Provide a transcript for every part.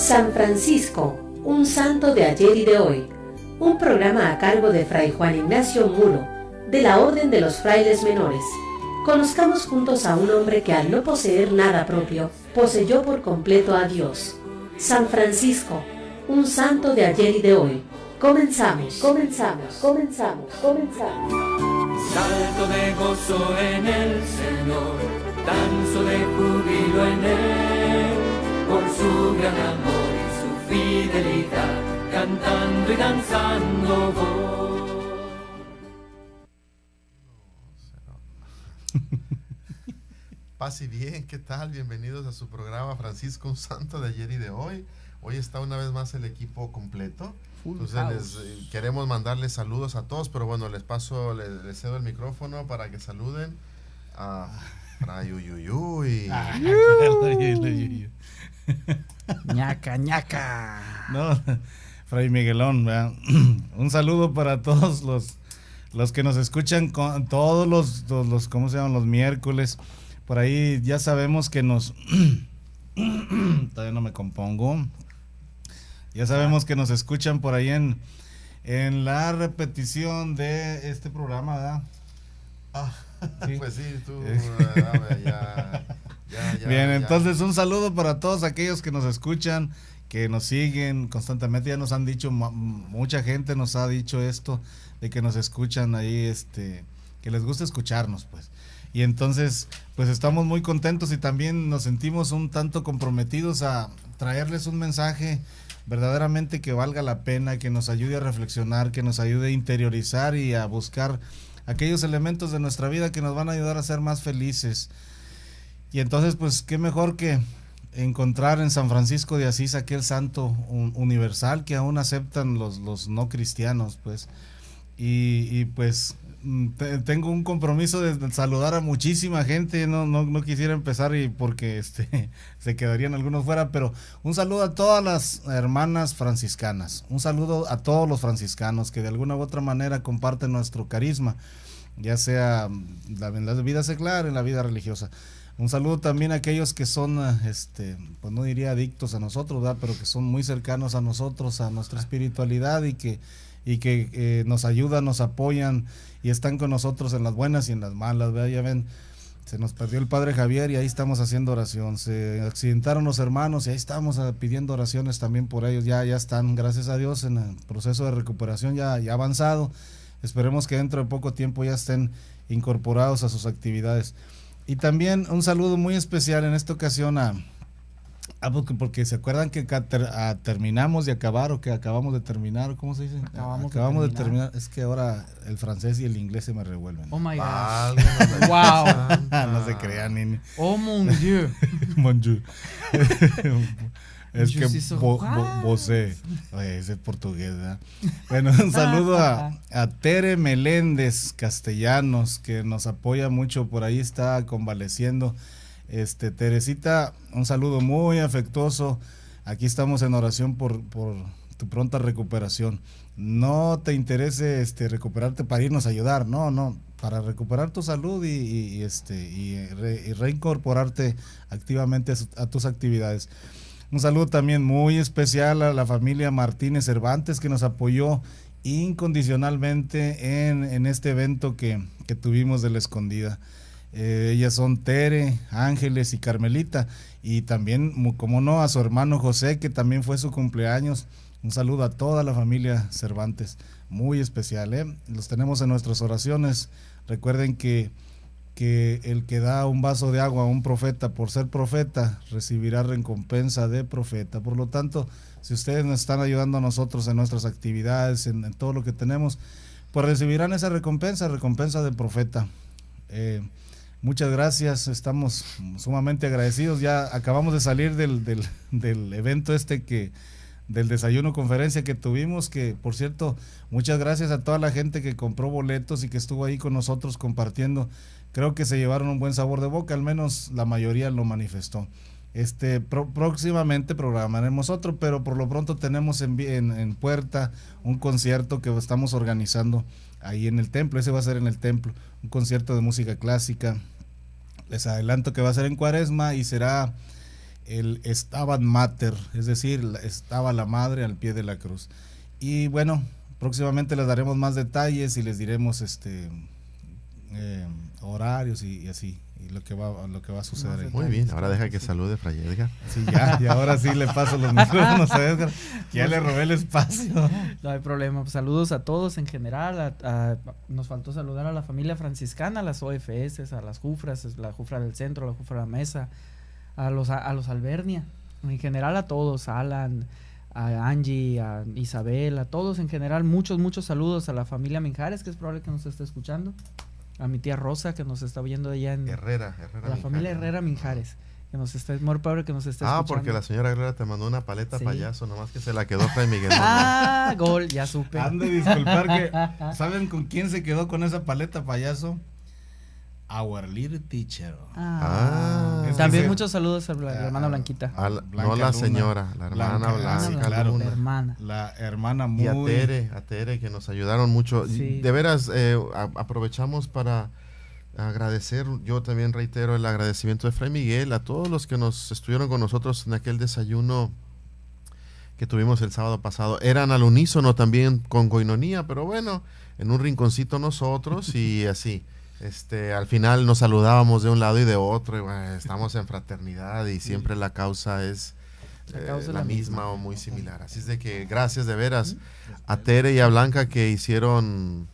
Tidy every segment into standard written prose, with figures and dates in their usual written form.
San Francisco, un santo de ayer y de hoy. Un programa a cargo de Fray Juan Ignacio Muro, de la Orden de los Frailes Menores. Conozcamos juntos a un hombre que al no poseer nada propio, poseyó por completo a Dios. San Francisco, un santo de ayer y de hoy. Comenzamos. Salto de gozo en el Señor, danzo de júbilo en Él, por su gran amor y su fidelidad, cantando y danzando voy. Paz y bien, ¿qué tal? Bienvenidos a su programa Francisco, un santo de ayer y de hoy. Hoy está una vez más el equipo completo. Entonces queremos mandarles saludos a todos, pero bueno, les cedo el micrófono para que saluden a Fray Uyuyuy. ñaca. No, Fray Miguelón, ¿verdad? Un saludo para todos los que nos escuchan con todos los ¿cómo se llaman? Los miércoles. Por ahí ya sabemos que todavía no me compongo. Ya sabemos que nos escuchan por ahí en la repetición de este programa, ¿verdad? ¿Sí? Pues sí, tú. Ya. Bien, entonces un saludo para todos aquellos que nos escuchan, que nos siguen constantemente. Ya nos han dicho, mucha gente nos ha dicho esto, de que nos escuchan ahí, que les gusta escucharnos, pues. Y entonces, pues estamos muy contentos y también nos sentimos un tanto comprometidos a traerles un mensaje verdaderamente que valga la pena, que nos ayude a reflexionar, que nos ayude a interiorizar y a buscar aquellos elementos de nuestra vida que nos van a ayudar a ser más felices. Y entonces, pues, qué mejor que encontrar en San Francisco de Asís aquel santo universal que aún aceptan los no cristianos, pues. Y pues tengo un compromiso de saludar a muchísima gente. No quisiera empezar porque se quedarían algunos fuera, pero un saludo a todas las hermanas franciscanas, un saludo a todos los franciscanos que de alguna u otra manera comparten nuestro carisma, ya sea en la vida secular, en la vida religiosa. Un saludo también a aquellos que son, pues no diría adictos a nosotros, ¿verdad? Pero que son muy cercanos a nosotros, a nuestra espiritualidad y que nos ayudan, nos apoyan y están con nosotros en las buenas y en las malas, ¿verdad? Ya ven, se nos perdió el padre Javier y ahí estamos haciendo oración. Se accidentaron los hermanos y ahí estamos pidiendo oraciones también por ellos. Ya están, gracias a Dios, en el proceso de recuperación ya avanzado. Esperemos que dentro de poco tiempo ya estén incorporados a sus actividades. Y también un saludo muy especial en esta ocasión porque se acuerdan que terminamos de acabar o que acabamos de terminar, ¿cómo se dice? Acabamos de terminar. Es que ahora el francés y el inglés se me revuelven. Oh my God. Wow. No se crean, ni. Oh mon Dieu. Mon Dieu. Es que vosé, ese es portugués, ¿verdad? Bueno, un saludo a Tere Meléndez Castellanos, que nos apoya mucho, por ahí está convaleciendo. Teresita, un saludo muy afectuoso. Aquí estamos en oración por tu pronta recuperación. No te interese recuperarte para irnos a ayudar, no, para recuperar tu salud y reincorporarte activamente a tus actividades. Un saludo también muy especial a la familia Martínez Cervantes, que nos apoyó incondicionalmente en este evento que tuvimos de la escondida. Ellas son Tere, Ángeles y Carmelita, y también, como no, a su hermano José, que también fue su cumpleaños. Un saludo a toda la familia Cervantes, muy especial, los tenemos en nuestras oraciones. Recuerden que el que da un vaso de agua a un profeta por ser profeta recibirá recompensa de profeta. Por lo tanto, si ustedes nos están ayudando a nosotros en nuestras actividades, en todo lo que tenemos, pues recibirán esa recompensa de profeta. Muchas gracias, estamos sumamente agradecidos. Ya acabamos de salir del evento del desayuno conferencia que tuvimos, que por cierto, muchas gracias a toda la gente que compró boletos y que estuvo ahí con nosotros compartiendo. Creo que se llevaron un buen sabor de boca, al menos la mayoría lo manifestó. Próximamente programaremos otro, pero por lo pronto tenemos en puerta un concierto que estamos organizando ahí en el templo. Ese va a ser en el templo, un concierto de música clásica. Les adelanto que va a ser en Cuaresma y será el Stabat Mater, es decir, estaba la madre al pie de la cruz. Y bueno, próximamente les daremos más detalles y les diremos horarios y así, y lo que va a suceder ahí. Muy bien, ahora deja que salude Fray Edgar. Sí, ya, y ahora sí le paso los micrófonos a Edgar, ya le robé el espacio. No hay problema. Pues saludos a todos en general. Nos faltó saludar a la familia franciscana, a las OFS, a las Jufras, la Jufra del Centro, la Jufra de la Mesa, a los Albernia, en general a todos, a Alan, a Angie, a Isabel, a todos en general. Muchos saludos a la familia Minjares, que es probable que nos esté escuchando, a mi tía Rosa, que nos está oyendo allá en Herrera a la familia Herrera Minjares, que nos está, muy probable que nos esté escuchando. Porque la señora Herrera te mandó una paleta Sí. payaso, nomás que se la quedó Fray Miguel. Gol, ya supe. Han de disculpar que, ¿saben con quién se quedó con esa paleta payaso? Our little teacher. También sí. muchos saludos a la hermana Blanquita. No la señora, la hermana Blanca, claro, Luna. La hermana muy... Y a Tere, que nos ayudaron mucho. Sí. De veras, aprovechamos para agradecer, yo también reitero el agradecimiento de Fray Miguel a todos los que nos estuvieron con nosotros en aquel desayuno que tuvimos el sábado pasado. Eran al unísono también con coinonía, pero bueno, en un rinconcito nosotros y así. Al final nos saludábamos de un lado y de otro, y bueno, estamos en fraternidad y siempre la causa es la misma o muy similar. Así es de que gracias de veras a Tere y a Blanca que hicieron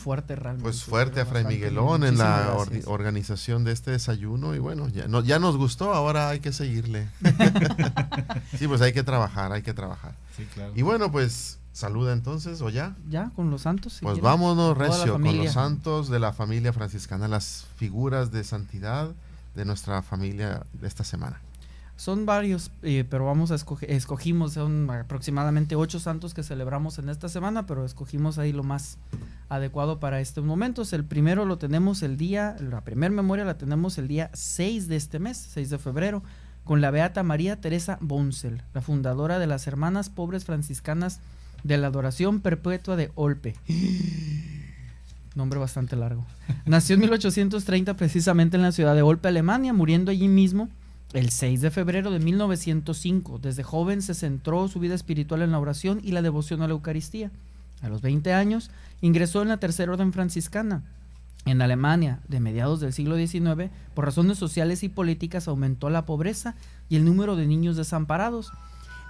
fuerte realmente. Pues fuerte a Fray Miguelón en la organización de este desayuno y bueno, ya nos gustó, ahora hay que seguirle. Sí, pues hay que trabajar. Sí, claro. Y bueno, pues saluda entonces, ¿o ya? Ya, con los santos. Pues quieren. vámonos Toda la recio con familia. los santos de la familia franciscana, las figuras de santidad de nuestra familia de esta semana. Son varios, pero vamos a escogimos, son aproximadamente 8 santos que celebramos en esta semana, pero escogimos ahí lo más adecuado para estos momentos. El primero la primera memoria la tenemos el día 6 de este mes, 6 de febrero, con la Beata María Teresa Bonsel, la fundadora de las Hermanas Pobres Franciscanas de la Adoración Perpetua de Olpe. Nombre bastante largo. Nació en 1830 precisamente en la ciudad de Olpe, Alemania, muriendo allí mismo el 6 de febrero de 1905. Desde joven se centró su vida espiritual en la oración y la devoción a la Eucaristía. A los 20 años ingresó en la Tercera Orden Franciscana. En Alemania, de mediados del siglo XIX, por razones sociales y políticas, aumentó la pobreza y el número de niños desamparados.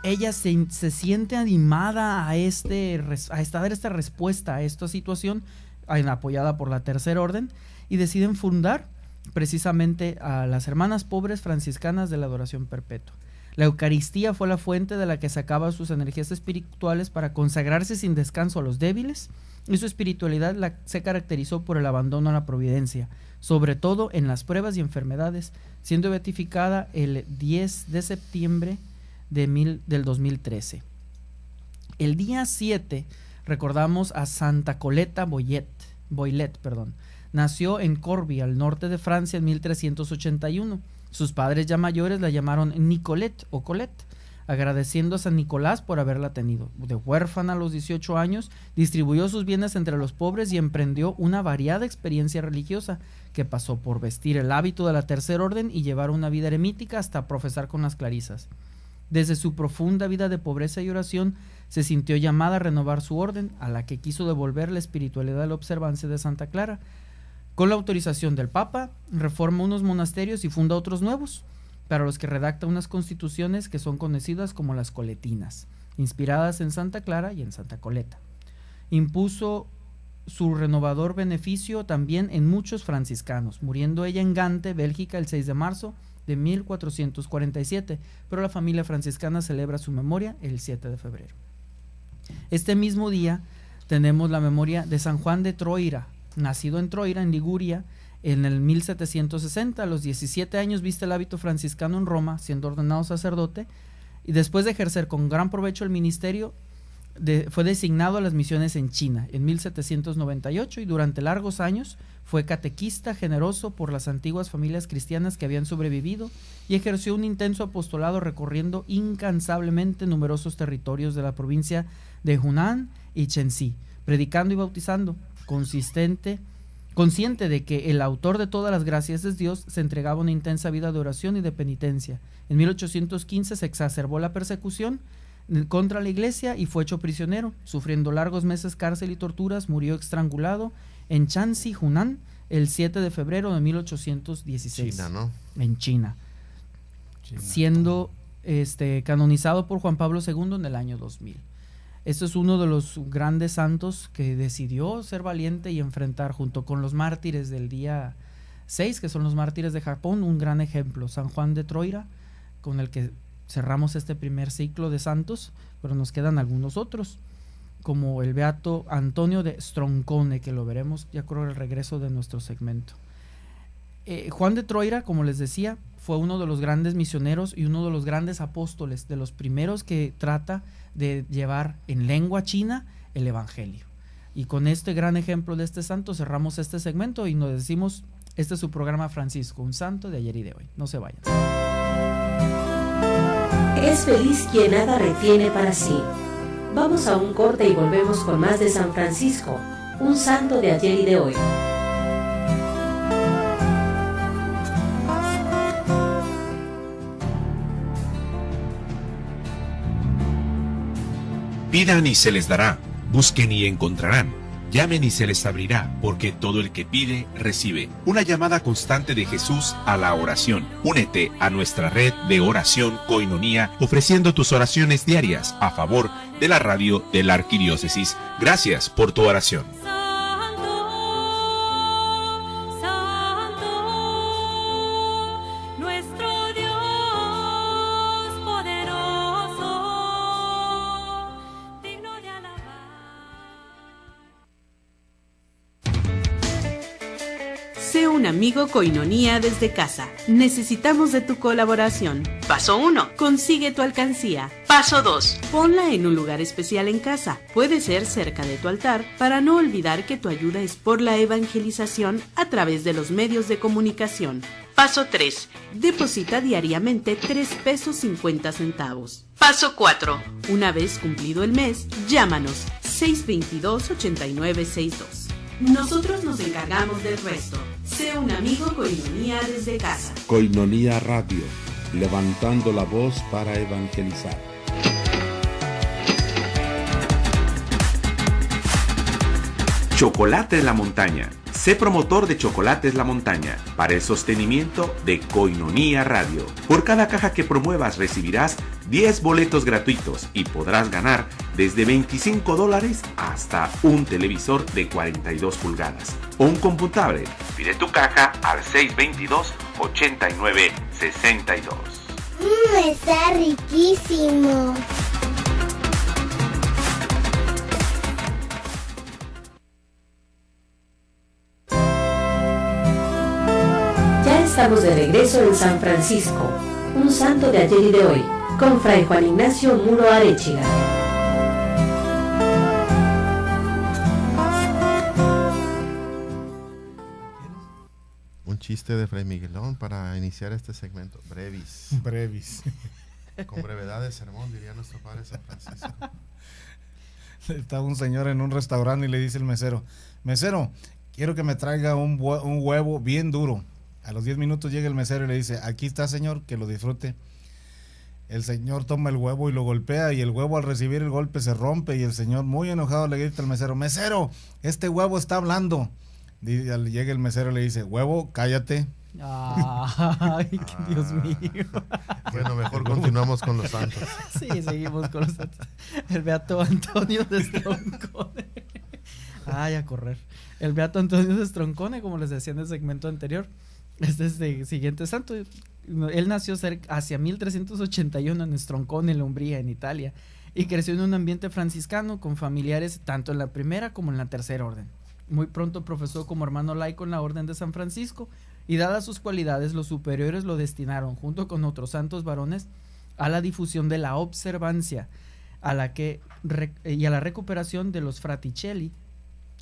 Ella se siente animada a dar esta respuesta a esta situación, apoyada por la Tercera Orden, y deciden fundar precisamente a las Hermanas Pobres Franciscanas de la Adoración Perpetua. La Eucaristía fue la fuente de la que sacaba sus energías espirituales para consagrarse sin descanso a los débiles, y su espiritualidad se caracterizó por el abandono a la providencia, sobre todo en las pruebas y enfermedades, siendo beatificada el 10 de septiembre del 2013. El día 7 recordamos a Santa Coleta Boilet. Nació en Corbie, al norte de Francia, en 1381. Sus padres ya mayores la llamaron Nicolette o Colette, agradeciendo a San Nicolás por haberla tenido. De huérfana a los 18 años, distribuyó sus bienes entre los pobres y emprendió una variada experiencia religiosa, que pasó por vestir el hábito de la Tercera Orden y llevar una vida eremítica hasta profesar con las clarisas. Desde su profunda vida de pobreza y oración, se sintió llamada a renovar su orden, a la que quiso devolver la espiritualidad de la observancia de Santa Clara. Con la autorización del Papa, reforma unos monasterios y funda otros nuevos, para los que redacta unas constituciones que son conocidas como las coletinas, inspiradas en Santa Clara y en Santa Coleta. Impuso su renovador beneficio también en muchos franciscanos, muriendo ella en Gante, Bélgica, el 6 de marzo de 1447, pero la familia franciscana celebra su memoria el 7 de febrero. Este mismo día tenemos la memoria de San Juan de Troira, nacido en Troira, en Liguria, en el 1760. A los 17 años viste el hábito franciscano en Roma, siendo ordenado sacerdote, y después de ejercer con gran provecho el ministerio, fue designado a las misiones en China en 1798, y durante largos años fue catequista generoso por las antiguas familias cristianas que habían sobrevivido, y ejerció un intenso apostolado recorriendo incansablemente numerosos territorios de la provincia de Hunan y Shenxi, predicando y bautizando, Consciente de que el autor de todas las gracias es Dios, se entregaba una intensa vida de oración y de penitencia. En 1815 se exacerbó la persecución contra la iglesia y fue hecho prisionero. Sufriendo largos meses cárcel y torturas, murió estrangulado en Shanxi, Hunan, el 7 de febrero de 1816. China, ¿no? En China. Siendo canonizado por Juan Pablo II en el año 2000. Este es uno de los grandes santos que decidió ser valiente y enfrentar, junto con los mártires del día 6, que son los mártires de Japón, un gran ejemplo. San Juan de Troira, con el que cerramos este primer ciclo de santos, pero nos quedan algunos otros, como el beato Antonio de Stroncone, que lo veremos ya creo el regreso de nuestro segmento. Juan de Troira, como les decía, fue uno de los grandes misioneros y uno de los grandes apóstoles, de los primeros que trata de llevar en lengua china el evangelio. Y con este gran ejemplo de este santo cerramos este segmento y nos decimos, este es su programa Francisco, un santo de ayer y de hoy. No se vayan. Es feliz quien nada retiene para sí. Vamos a un corte y volvemos con más de San Francisco, un santo de ayer y de hoy. Pidan y se les dará, busquen y encontrarán, llamen y se les abrirá, porque todo el que pide, recibe. Una llamada constante de Jesús a la oración. Únete a nuestra red de oración Koinonía, ofreciendo tus oraciones diarias a favor de la radio de la Arquidiócesis. Gracias por tu oración. Sé un amigo Koinonía desde casa. Necesitamos de tu colaboración. Paso 1. Consigue tu alcancía. Paso 2. Ponla en un lugar especial en casa. Puede ser cerca de tu altar para no olvidar que tu ayuda es por la evangelización a través de los medios de comunicación. Paso 3. Deposita diariamente 3 pesos 50 centavos. Paso 4. Una vez cumplido el mes, llámanos 622-8962. Nosotros nos encargamos del resto. Sé un amigo Koinonía desde casa. Koinonía Radio, levantando la voz para evangelizar. Chocolates La Montaña. Sé promotor de Chocolates La Montaña para el sostenimiento de Koinonía Radio. Por cada caja que promuevas recibirás 10 boletos gratuitos y podrás ganar desde $25 hasta un televisor de 42 pulgadas o un computable. Pide tu caja al 622-8962. Está riquísimo. Estamos de regreso en San Francisco, un santo de ayer y de hoy, con Fray Juan Ignacio Muro Arechiga. Un chiste de Fray Miguelón para iniciar este segmento. Brevis. Con brevedad de sermón, diría nuestro padre San Francisco. Estaba un señor en un restaurante y le dice el mesero, quiero que me traiga un huevo bien duro. A los 10 minutos llega el mesero y le dice, aquí está señor, que lo disfrute. El señor toma el huevo y lo golpea y el huevo al recibir el golpe se rompe y el señor muy enojado le grita al mesero, mesero, este huevo está hablando. Llega el mesero y le dice, huevo, cállate. Ay, Dios mío. Bueno, mejor continuamos con los santos. Sí, seguimos con los santos. El beato Antonio de Stroncone. Ay, a correr. El beato Antonio de Stroncone, como les decía en el segmento anterior, este es el siguiente santo. Él nació hacia 1381 en Stroncone, en la Umbría, en Italia, y creció en un ambiente franciscano con familiares tanto en la primera como en la tercera orden. Muy pronto profesó como hermano laico en la Orden de San Francisco, y dadas sus cualidades, los superiores lo destinaron, junto con otros santos varones, a la difusión de la observancia y a la recuperación de los fraticelli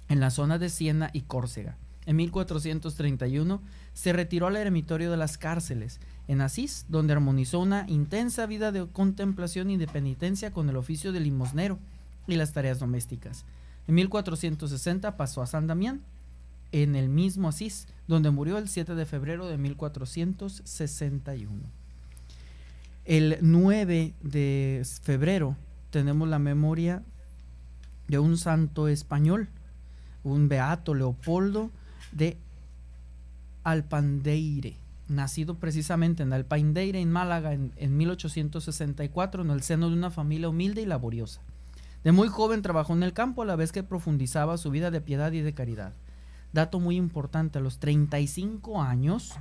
en la zona de Siena y Córcega. En 1431 se retiró al eremitorio de las Cárceles, en Asís, donde armonizó una intensa vida de contemplación y de penitencia con el oficio de limosnero y las tareas domésticas. En 1460 pasó a San Damián, en el mismo Asís, donde murió el 7 de febrero de 1461. El 9 de febrero tenemos la memoria de un santo español, un beato, Leopoldo de Alpandeire, nacido precisamente en Alpandeire, en Málaga, en 1864, en el seno de una familia humilde y laboriosa. De muy joven trabajó en el campo a la vez que profundizaba su vida de piedad y de caridad. Dato muy importante, a los 35 años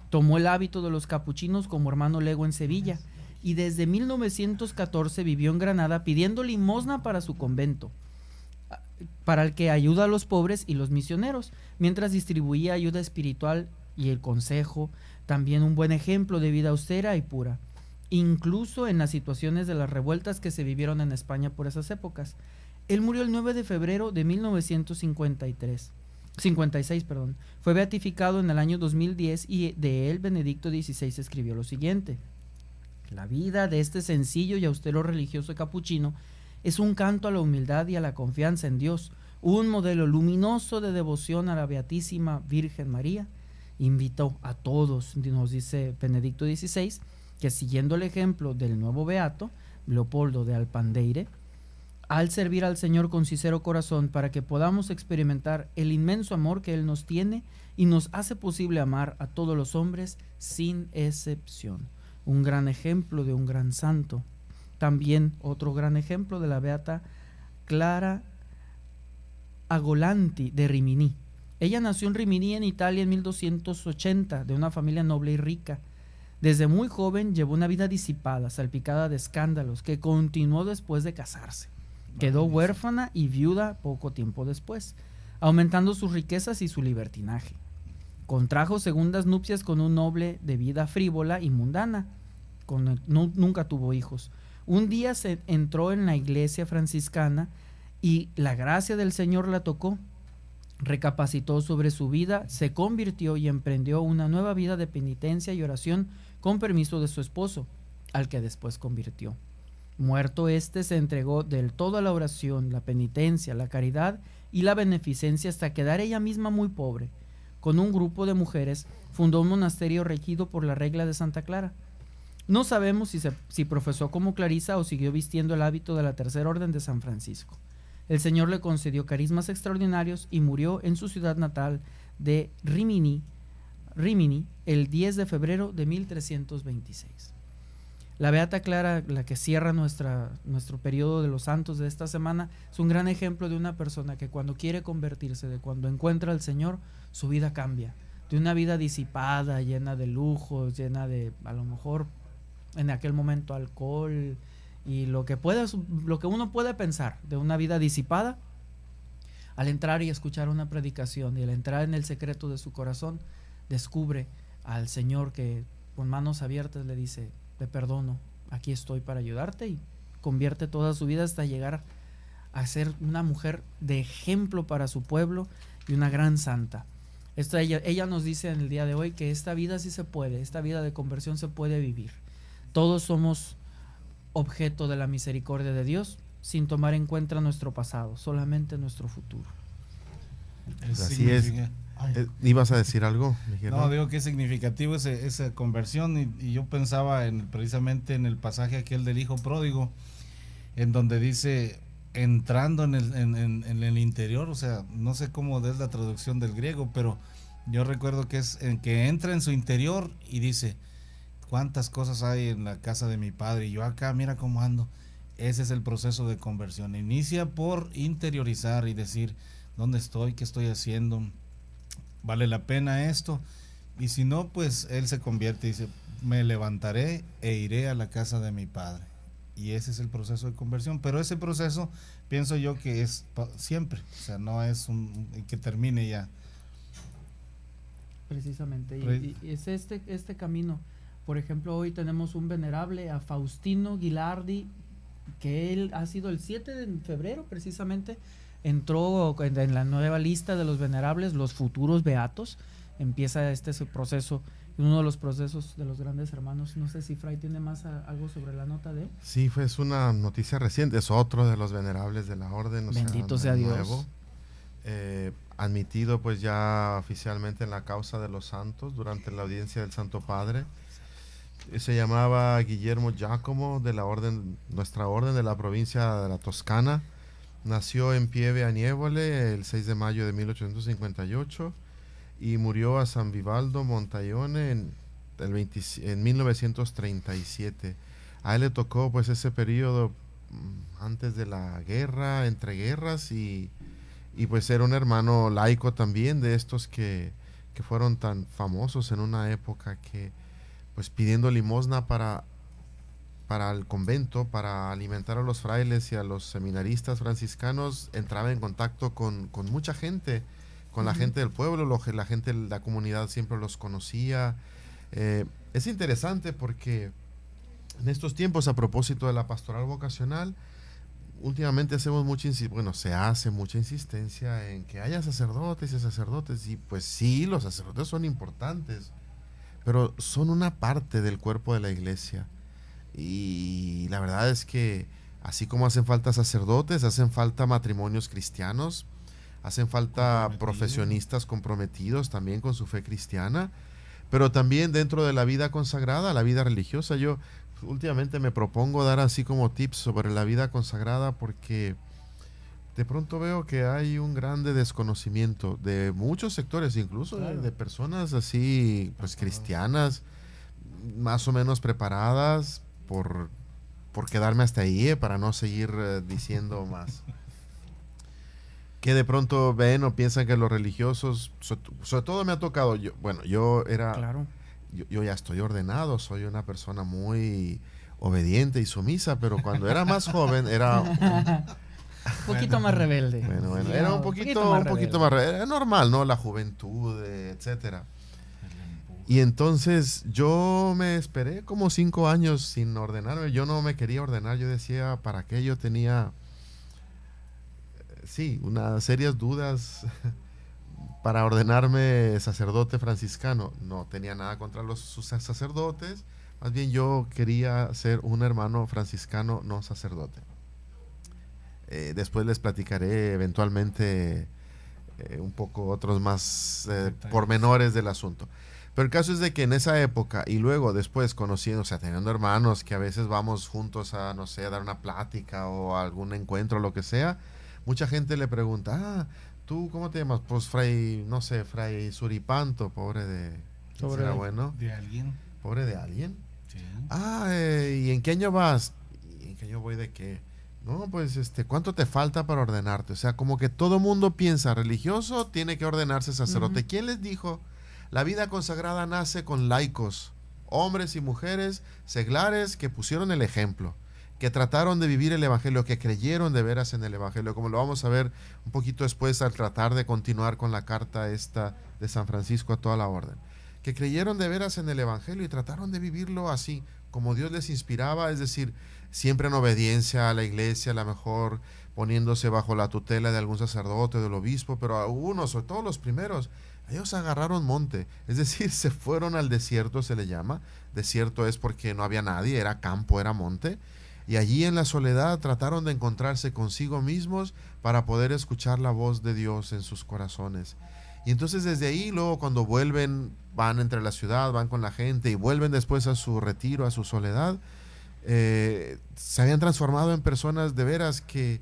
tomó el hábito de los capuchinos como hermano lego en Sevilla, y desde 1914 vivió en Granada pidiendo limosna para su convento, para el que ayuda a los pobres y los misioneros, mientras distribuía ayuda espiritual y el consejo, también un buen ejemplo de vida austera y pura, incluso en las situaciones de las revueltas que se vivieron en España por esas épocas. Él murió el 9 de febrero de 1956. Fue beatificado en el año 2010 y de él Benedicto XVI escribió lo siguiente: la vida de este sencillo y austero religioso capuchino es un canto a la humildad y a la confianza en Dios, un modelo luminoso de devoción a la Beatísima Virgen María. Invitó a todos, nos dice Benedicto XVI, que siguiendo el ejemplo del nuevo beato, Leopoldo de Alpandeire, al servir al Señor con sincero corazón para que podamos experimentar el inmenso amor que Él nos tiene y nos hace posible amar a todos los hombres sin excepción. Un gran ejemplo de un gran santo. También otro gran ejemplo de la beata Clara Agolanti de Rimini. Ella nació en Rimini, en Italia, en 1280, de una familia noble y rica. Desde muy joven llevó una vida disipada, salpicada de escándalos, que continuó después de casarse. Quedó huérfana y viuda poco tiempo después, aumentando sus riquezas y su libertinaje. Contrajo segundas nupcias con un noble de vida frívola y mundana. Nunca tuvo hijos. Un día se entró en la iglesia franciscana y la gracia del Señor la tocó. Recapacitó sobre su vida, se convirtió y emprendió una nueva vida de penitencia y oración con permiso de su esposo, al que después convirtió. Muerto éste, se entregó del todo a la oración, la penitencia, la caridad y la beneficencia hasta quedar ella misma muy pobre. Con un grupo de mujeres fundó un monasterio regido por la regla de Santa Clara. No sabemos si profesó como clarisa o siguió vistiendo el hábito de la Tercera Orden de San Francisco. El Señor le concedió carismas extraordinarios y murió en su ciudad natal de Rimini el 10 de febrero de 1326. La Beata Clara, la que cierra nuestro periodo de los santos de esta semana, es un gran ejemplo de una persona que cuando quiere convertirse, de cuando encuentra al Señor, su vida cambia. De una vida disipada, llena de lujos, llena de, a lo mejor, en aquel momento, alcohol y lo que uno puede pensar de una vida disipada, al entrar y escuchar una predicación y al entrar en el secreto de su corazón, descubre al Señor que con manos abiertas le dice: te perdono, aquí estoy para ayudarte, y convierte toda su vida hasta llegar a ser una mujer de ejemplo para su pueblo y una gran santa. Ella nos dice en el día de hoy que esta vida sí se puede, esta vida de conversión se puede vivir. Todos somos objeto de la misericordia de Dios, sin tomar en cuenta nuestro pasado, solamente nuestro futuro. Así es. ¿Ibas a decir algo? No, digo que es significativo esa conversión, y yo pensaba precisamente en el pasaje aquel del hijo pródigo, en donde dice entrando en el interior, o sea, no sé cómo es la traducción del griego, pero yo recuerdo que es en que entra en su interior y dice: cuántas cosas hay en la casa de mi padre y yo acá, mira cómo ando. Ese es el proceso de conversión. Inicia por interiorizar y decir: ¿dónde estoy? ¿Qué estoy haciendo? ¿Vale la pena esto? Y si no, pues él se convierte y dice: me levantaré e iré a la casa de mi padre. Y ese es el proceso de conversión. Pero ese proceso, pienso yo que es siempre, o sea, no es que termine ya. Precisamente, y es este camino. Por ejemplo, hoy tenemos un venerable, a Faustino Ghilardi, que él ha sido el 7 de febrero precisamente, entró en la nueva lista de los venerables, los futuros beatos. Empieza su proceso, uno de los procesos de los grandes hermanos. No sé si Fray tiene más algo sobre la nota de él. Sí, es una noticia reciente, es otro de los venerables de la orden. Bendito sea Dios. Nuevo. admitido pues ya oficialmente en la causa de los santos durante la audiencia del Santo Padre. Se llamaba Guillermo Giacomo, de la orden, nuestra orden de la provincia de la Toscana. Nació en Pieve a Nievole el 6 de mayo de 1858 y murió a San Vivaldo Montaione en 1937. A él le tocó pues ese periodo antes de la guerra, entre guerras, y pues era un hermano laico también, de estos que fueron tan famosos en una época, que pues pidiendo limosna para el convento, para alimentar a los frailes y a los seminaristas franciscanos, entraba en contacto con mucha gente, con la gente del pueblo, la gente de la comunidad siempre los conocía. Es interesante porque en estos tiempos, a propósito de la pastoral vocacional, últimamente se hace mucha insistencia en que haya sacerdotes y sacerdotes, y pues sí, los sacerdotes son importantes, pero son una parte del cuerpo de la iglesia. Y la verdad es que así como hacen falta sacerdotes, hacen falta matrimonios cristianos, hacen falta profesionistas comprometidos también con su fe cristiana, pero también dentro de la vida consagrada, la vida religiosa. Yo últimamente me propongo dar así como tips sobre la vida consagrada, porque de pronto veo que hay un grande desconocimiento de muchos sectores, incluso de personas así pues cristianas, más o menos preparadas, por quedarme hasta ahí, para no seguir diciendo más. Que de pronto ven o piensan que los religiosos, sobre todo me ha tocado, yo ya estoy ordenado, soy una persona muy obediente y sumisa, pero cuando era más joven era un poquito más rebelde. Bueno, era un poquito más rebelde. Era normal, ¿no? La juventud, etcétera. Y entonces yo me esperé como 5 años sin ordenarme. Yo no me quería ordenar. Yo decía, ¿para qué? Yo tenía, unas serias dudas para ordenarme sacerdote franciscano. No tenía nada contra los sacerdotes. Más bien yo quería ser un hermano franciscano, no sacerdote. Después les platicaré eventualmente un poco otros más pormenores del asunto. Pero el caso es de que en esa época y luego después conociendo, teniendo hermanos que a veces vamos juntos a, no sé, a dar una plática o a algún encuentro, lo que sea, mucha gente le pregunta, ¿tú cómo te llamas? Pues Fray Suripanto, pobre de... ¿Pobre bueno? de alguien? ¿Pobre de alguien? Sí. ¿Y en qué año vas? ¿Y en qué año voy de qué? No, pues ¿cuánto te falta para ordenarte? O sea, como que todo mundo piensa, religioso tiene que ordenarse sacerdote. Uh-huh. ¿Quién les dijo? La vida consagrada nace con laicos, hombres y mujeres seglares que pusieron el ejemplo, que trataron de vivir el evangelio, que creyeron de veras en el evangelio, como lo vamos a ver un poquito después al tratar de continuar con la carta esta de San Francisco a toda la orden, que creyeron de veras en el evangelio y trataron de vivirlo así, como Dios les inspiraba, es decir, siempre en obediencia a la iglesia, a lo mejor poniéndose bajo la tutela de algún sacerdote, del obispo, pero algunos, sobre todo los primeros, ellos agarraron monte, es decir, se fueron al desierto, se le llama. Desierto es porque no había nadie, era campo, era monte, y allí en la soledad trataron de encontrarse consigo mismos para poder escuchar la voz de Dios en sus corazones. Y entonces desde ahí, luego cuando vuelven, van entre la ciudad, van con la gente y vuelven después a su retiro, a su soledad, se habían transformado en personas de veras que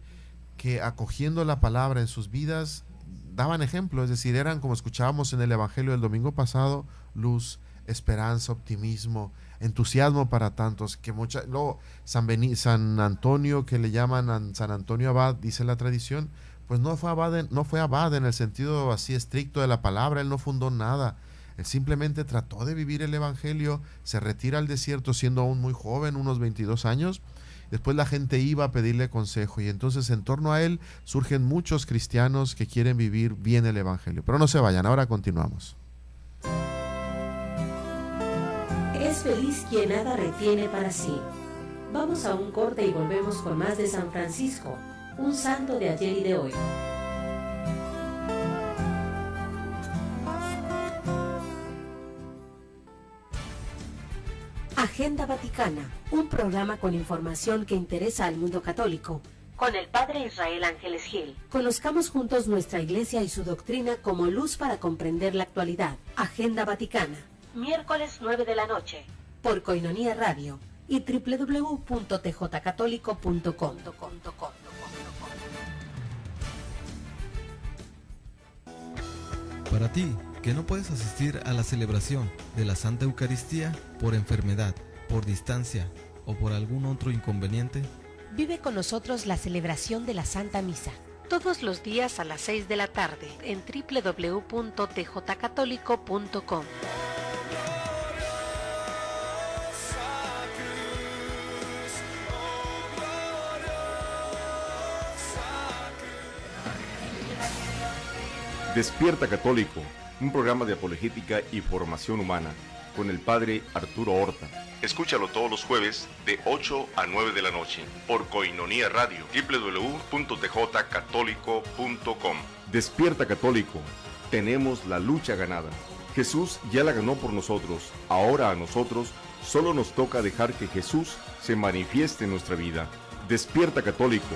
acogiendo la palabra en sus vidas daban ejemplo, es decir, eran, como escuchábamos en el Evangelio del domingo pasado, luz, esperanza, optimismo, entusiasmo para tantos, que luego San Antonio, que le llaman San Antonio Abad, dice la tradición, pues no fue abad en el sentido así estricto de la palabra, él no fundó nada, él simplemente trató de vivir el Evangelio, se retira al desierto siendo aún muy joven, unos 22 años, después la gente iba a pedirle consejo y entonces en torno a él surgen muchos cristianos que quieren vivir bien el Evangelio. Pero no se vayan, ahora continuamos. Es feliz quien nada retiene para sí. Vamos a un corte y volvemos con más de San Francisco, un santo de ayer y de hoy. Agenda Vaticana, un programa con información que interesa al mundo católico, con el Padre Israel Ángeles Gil. Conozcamos juntos nuestra Iglesia y su doctrina como luz para comprender la actualidad. Agenda Vaticana, miércoles 9 de la noche, por Coinonía Radio y www.tjcatólico.com. Para ti, que no puedes asistir a la celebración de la Santa Eucaristía por enfermedad, por distancia o por algún otro inconveniente, vive con nosotros la celebración de la Santa Misa, todos los días a las 6 de la tarde en www.tjcatólico.com. Despierta Católico, un programa de apologética y formación humana, con el Padre Arturo Horta. Escúchalo todos los jueves de 8 a 9 de la noche por Coinonía Radio, www.tjcatólico.com. Despierta Católico, tenemos la lucha ganada. Jesús ya la ganó por nosotros, ahora a nosotros solo nos toca dejar que Jesús se manifieste en nuestra vida. Despierta Católico.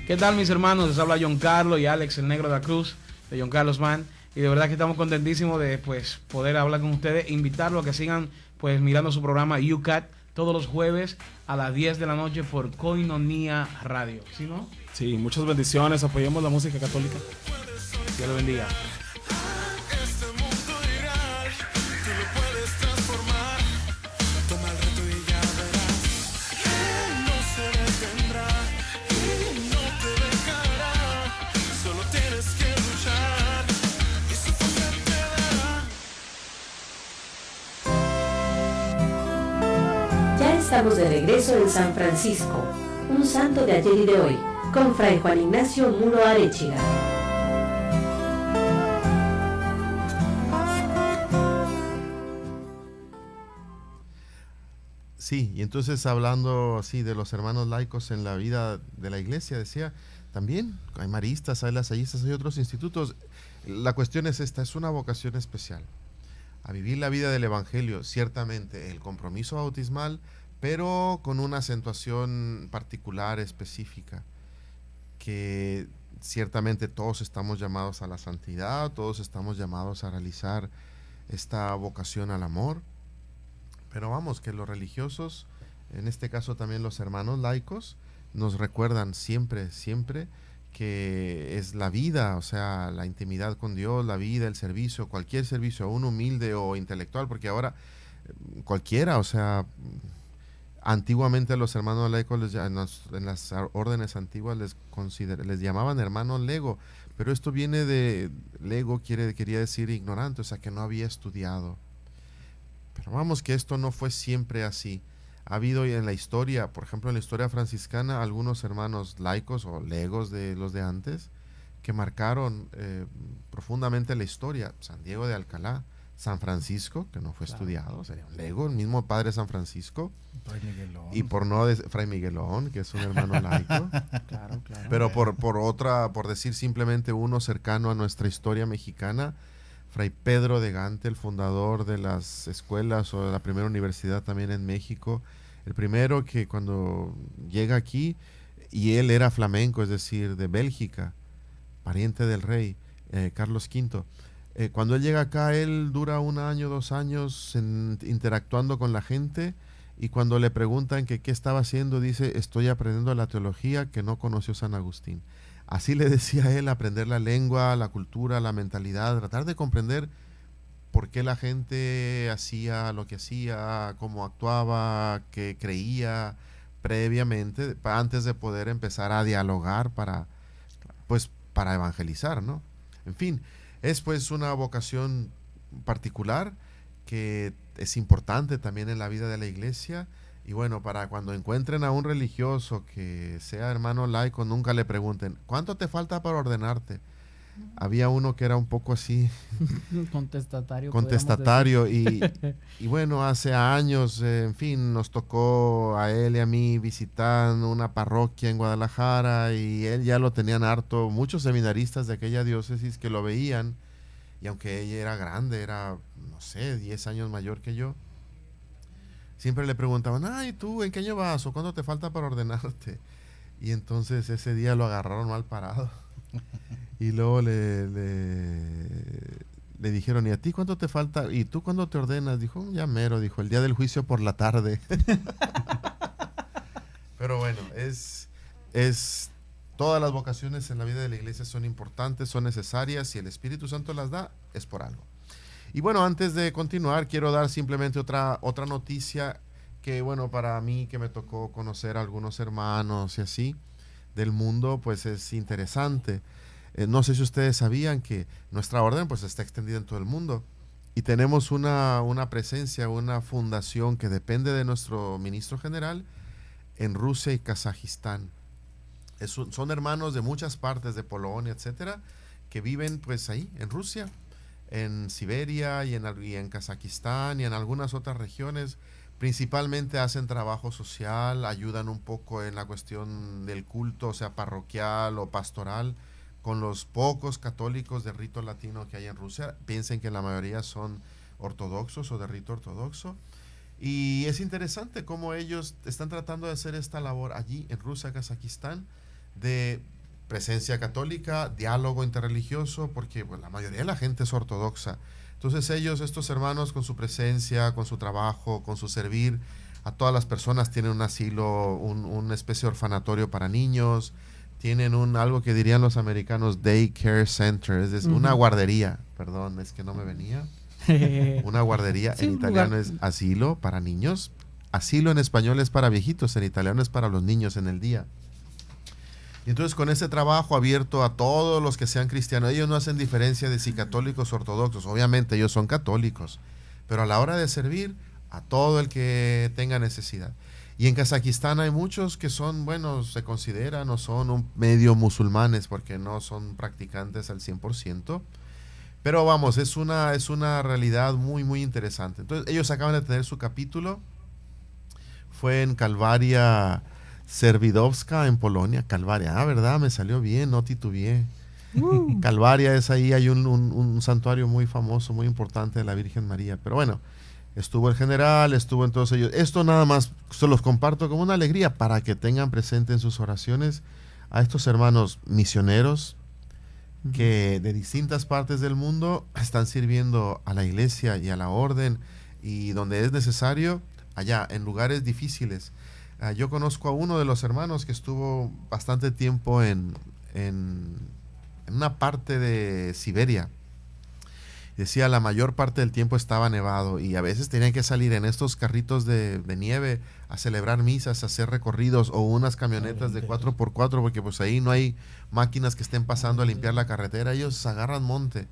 ¿Qué tal, mis hermanos? Les habla John Carlos y Alex, el Negro de la Cruz, de John Carlos Band. Y de verdad que estamos contentísimos de poder hablar con ustedes, invitarlos a que sigan mirando su programa UCAT todos los jueves a las 10 de la noche por Coinonía Radio. ¿Sí, no? Sí, muchas bendiciones, apoyemos la música católica. Dios lo bendiga. Estamos de regreso en San Francisco, un santo de ayer y de hoy, con Fray Juan Ignacio Muro Arechiga. Sí, y entonces hablando así de los hermanos laicos en la vida de la iglesia, decía, también hay maristas, hay lasallistas, hay otros institutos. La cuestión es esta, es una vocación especial. A vivir la vida del Evangelio, ciertamente el compromiso bautismal, pero con una acentuación particular, específica, que ciertamente todos estamos llamados a la santidad, todos estamos llamados a realizar esta vocación al amor, pero vamos, que los religiosos, en este caso también los hermanos laicos, nos recuerdan siempre, siempre que es la vida, o sea, la intimidad con Dios, la vida, el servicio, cualquier servicio, aún humilde o intelectual, porque ahora cualquiera, o sea, antiguamente a los hermanos laicos en las órdenes antiguas les llamaban hermanos lego, pero esto viene de lego, quería decir ignorante, o sea que no había estudiado. Pero vamos, que esto no fue siempre así. Ha habido en la historia, por ejemplo en la historia franciscana, algunos hermanos laicos o legos de los de antes que marcaron profundamente la historia. San Diego de Alcalá, San Francisco, que no fue estudiado, sería un lego, el mismo padre San Francisco, y por no Fray Miguelón, que es un hermano laico, claro. Pero por decir simplemente uno cercano a nuestra historia mexicana, Fray Pedro de Gante, el fundador de las escuelas o de la primera universidad también en México, el primero que cuando llega aquí, y él era flamenco, es decir, de Bélgica, pariente del rey Carlos V. Cuando él llega acá, él dura 1 año, 2 años interactuando con la gente, y cuando le preguntan que qué estaba haciendo, dice, estoy aprendiendo la teología que no conoció San Agustín. Así le decía él, aprender la lengua, la cultura, la mentalidad, tratar de comprender por qué la gente hacía lo que hacía, cómo actuaba, qué creía previamente, antes de poder empezar a dialogar para evangelizar, ¿no? En fin, es pues una vocación particular que es importante también en la vida de la iglesia. Y bueno, para cuando encuentren a un religioso que sea hermano laico, nunca le pregunten, ¿cuánto te falta para ordenarte? había uno que era un poco así contestatario y bueno, hace años, en fin, nos tocó a él y a mí visitar una parroquia en Guadalajara y él ya lo tenían harto, muchos seminaristas de aquella diócesis que lo veían, y aunque ella era grande, era, no sé, 10 años mayor que yo, siempre le preguntaban, ay, ¿tú en qué año vas o cuánto te falta para ordenarte? Y entonces ese día lo agarraron mal parado. Y luego le dijeron, ¿y a ti cuánto te falta? ¿Y tú cuándo te ordenas? Dijo, ya mero, dijo, el día del juicio por la tarde. Pero bueno, todas las vocaciones en la vida de la iglesia son importantes, son necesarias, si el Espíritu Santo las da, es por algo. Y bueno, antes de continuar, quiero dar simplemente otra noticia que, bueno, para mí que me tocó conocer a algunos hermanos y así del mundo, pues es interesante. No sé si ustedes sabían que nuestra orden pues está extendida en todo el mundo y tenemos una presencia, una fundación que depende de nuestro ministro general en Rusia y Kazajistán. Son hermanos de muchas partes de Polonia, etcétera, que viven pues ahí en Rusia, en Siberia y en Kazajistán y en algunas otras regiones. Principalmente hacen trabajo social, ayudan un poco en la cuestión del culto, o sea, parroquial o pastoral, con los pocos católicos de rito latino que hay en Rusia. Piensen que la mayoría son ortodoxos o de rito ortodoxo. Y es interesante cómo ellos están tratando de hacer esta labor allí en Rusia, Kazajistán, de presencia católica, diálogo interreligioso, porque pues, la mayoría de la gente es ortodoxa. Entonces ellos, estos hermanos, con su presencia, con su trabajo, con su servir a todas las personas, tienen un asilo, una especie de orfanatorio para niños, tienen algo que dirían los americanos daycare center, es decir, una guardería, perdón, es que no me venía, una guardería, sí, en italiano es asilo para niños, asilo en español es para viejitos, en italiano es para los niños en el día. Y entonces con ese trabajo abierto a todos los que sean cristianos, ellos no hacen diferencia de si católicos o ortodoxos, obviamente ellos son católicos, pero a la hora de servir a todo el que tenga necesidad. Y en Kazajistán hay muchos que son, bueno, se consideran o son medio musulmanes porque no son practicantes al 100%, pero vamos, es una realidad muy, muy interesante. Entonces ellos acaban de tener su capítulo, fue en Calvaria Servidowska en Polonia. Calvaria, ¿verdad? Me salió bien, no titubeé. Calvaria es ahí, hay un santuario muy famoso, muy importante de la Virgen María. Pero bueno, estuvo el general, estuvo entonces ellos. Esto nada más se los comparto como una alegría para que tengan presente en sus oraciones a estos hermanos misioneros que de distintas partes del mundo están sirviendo a la iglesia y a la orden, y donde es necesario, allá, en lugares difíciles. Yo conozco a uno de los hermanos que estuvo bastante tiempo en una parte de Siberia. Decía, la mayor parte del tiempo estaba nevado y a veces tenían que salir en estos carritos de nieve a celebrar misas, a hacer recorridos, o unas camionetas de 4x4, porque pues ahí no hay máquinas que estén pasando a limpiar la carretera. Ellos agarran monte.